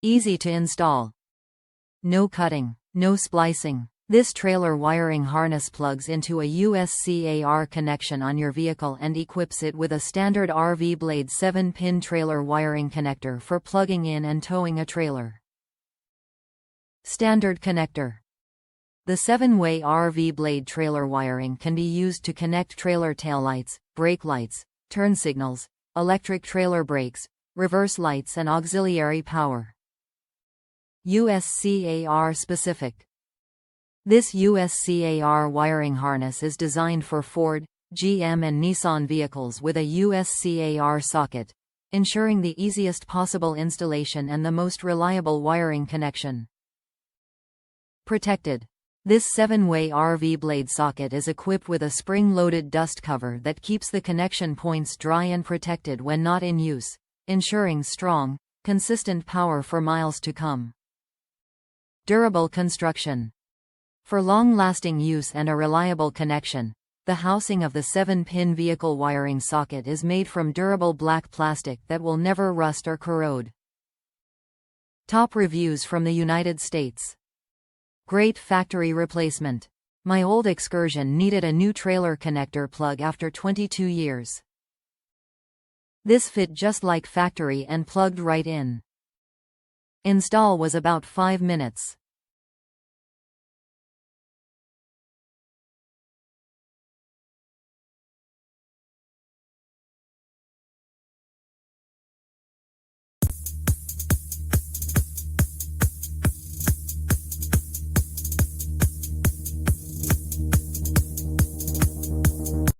Easy to install. No cutting, no splicing. This trailer wiring harness plugs into a USCAR connection on your vehicle and equips it with a standard RV Blade 7-pin trailer wiring connector for plugging in and towing a trailer. Standard connector. The 7-way RV Blade trailer wiring can be used to connect trailer taillights, brake lights, turn signals, electric trailer brakes, reverse lights and auxiliary power. USCAR-SPECIFIC. This USCAR wiring harness is designed for Ford, GM and Nissan vehicles with a USCAR socket, ensuring the easiest possible installation and the most reliable wiring connection. Protected. This 7-way RV Blade socket is equipped with a spring-loaded dust cover that keeps the connection points dry and protected when not in use, ensuring strong, consistent power for miles to come. Durable construction. For long-lasting use and a reliable connection, the housing of the 7-pin vehicle wiring socket is made from durable black plastic that will never rust or corrode. Top reviews from the United States. Great factory replacement. My old Excursion needed a new trailer connector plug after 22 years. This fit just like factory and plugged right in. Install was about 5 minutes.